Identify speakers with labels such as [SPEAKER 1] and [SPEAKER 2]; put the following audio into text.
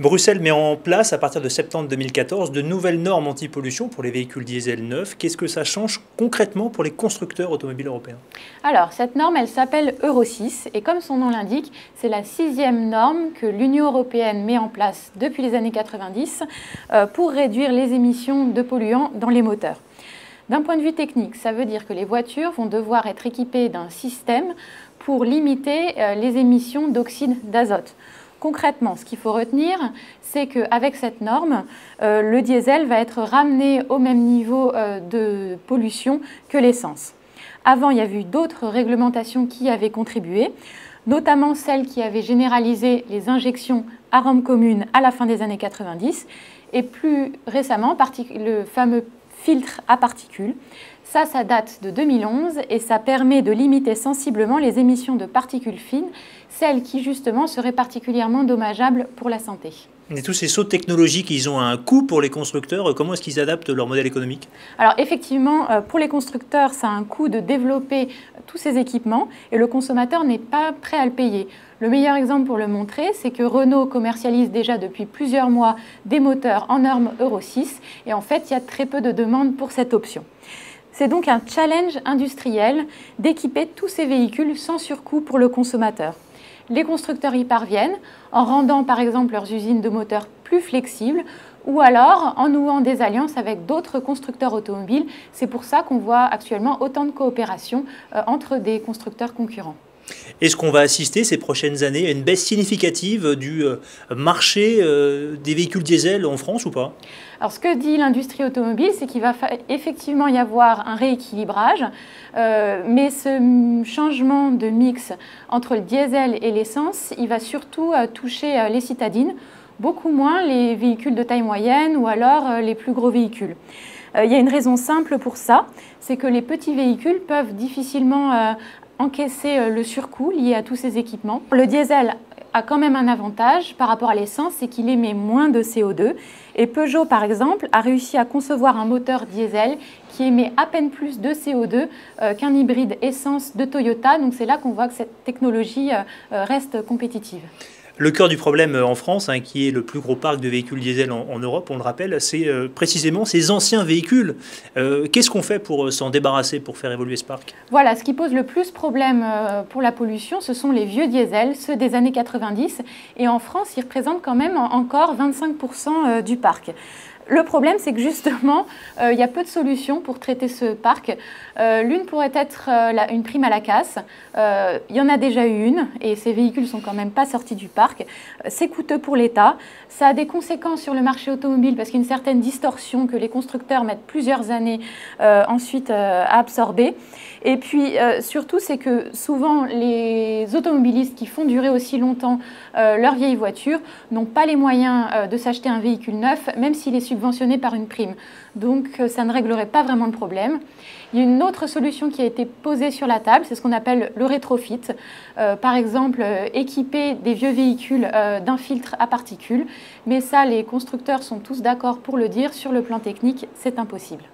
[SPEAKER 1] Bruxelles met en place, à partir de septembre 2014, de nouvelles normes anti-pollution pour les véhicules diesel neufs. Qu'est-ce que ça change concrètement pour les constructeurs automobiles européens?
[SPEAKER 2] Alors, cette norme, elle s'appelle Euro 6 et comme son nom l'indique, c'est la 6e norme que l'Union européenne met en place depuis les années 90 pour réduire les émissions de polluants dans les moteurs. D'un point de vue technique, ça veut dire que les voitures vont devoir être équipées d'un système pour limiter les émissions d'oxyde d'azote. Concrètement, ce qu'il faut retenir, c'est qu'avec cette norme, le diesel va être ramené au même niveau de pollution que l'essence. Avant, il y a eu d'autres réglementations qui avaient contribué, notamment celles qui avaient généralisé les injections arômes communes à la fin des années 90 et plus récemment le fameux filtre à particules. Ça date de 2011 et ça permet de limiter sensiblement les émissions de particules fines, celles qui justement seraient particulièrement dommageables pour la santé.
[SPEAKER 1] Et tous ces sauts technologiques, ils ont un coût pour les constructeurs. Comment est-ce qu'ils adaptent leur modèle économique?
[SPEAKER 2] Alors effectivement, pour les constructeurs, ça a un coût de développer tous ces équipements et le consommateur n'est pas prêt à le payer. Le meilleur exemple pour le montrer, c'est que Renault commercialise déjà depuis plusieurs mois des moteurs en norme Euro 6 et en fait, il y a très peu de demandes pour cette option. C'est donc un challenge industriel d'équiper tous ces véhicules sans surcoût pour le consommateur. Les constructeurs y parviennent en rendant par exemple leurs usines de moteurs plus flexibles ou alors en nouant des alliances avec d'autres constructeurs automobiles. C'est pour ça qu'on voit actuellement autant de coopération entre des constructeurs concurrents.
[SPEAKER 1] Est-ce qu'on va assister ces prochaines années à une baisse significative du marché des véhicules diesel en France ou pas?
[SPEAKER 2] Alors ce que dit l'industrie automobile, c'est qu'il va effectivement y avoir un rééquilibrage, mais ce changement de mix entre le diesel et l'essence, il va surtout toucher les citadines, beaucoup moins les véhicules de taille moyenne ou alors les plus gros véhicules. Il y a une raison simple pour ça, c'est que les petits véhicules peuvent difficilement encaisser le surcoût lié à tous ces équipements. Le diesel a quand même un avantage par rapport à l'essence, c'est qu'il émet moins de CO2. Et Peugeot, par exemple, a réussi à concevoir un moteur diesel qui émet à peine plus de CO2 qu'un hybride essence de Toyota. Donc c'est là qu'on voit que cette technologie reste compétitive.
[SPEAKER 1] Le cœur du problème en France, qui est le plus gros parc de véhicules diesel en Europe, on le rappelle, c'est précisément ces anciens véhicules. Qu'est-ce qu'on fait pour s'en débarrasser, pour faire évoluer ce parc?
[SPEAKER 2] Voilà, ce qui pose le plus problème pour la pollution, ce sont les vieux diesels, ceux des années 90. Et en France, ils représentent quand même encore 25% du parc. Le problème, c'est que justement, il y a peu de solutions pour traiter ce parc. L'une pourrait être une prime à la casse. Il y en a déjà eu une et ces véhicules ne sont quand même pas sortis du parc. C'est coûteux pour l'État. Ça a des conséquences sur le marché automobile parce qu'il y a une certaine distorsion que les constructeurs mettent plusieurs années ensuite à absorber. Et puis surtout, c'est que souvent, les automobilistes qui font durer aussi longtemps leur vieille voiture n'ont pas les moyens de s'acheter un véhicule neuf, même s'il est subventionné par une prime. Donc ça ne réglerait pas vraiment le problème. Il y a une autre solution qui a été posée sur la table, c'est ce qu'on appelle le rétrofit. Par exemple, équiper des vieux véhicules d'un filtre à particules. Mais ça, les constructeurs sont tous d'accord pour le dire, sur le plan technique, c'est impossible.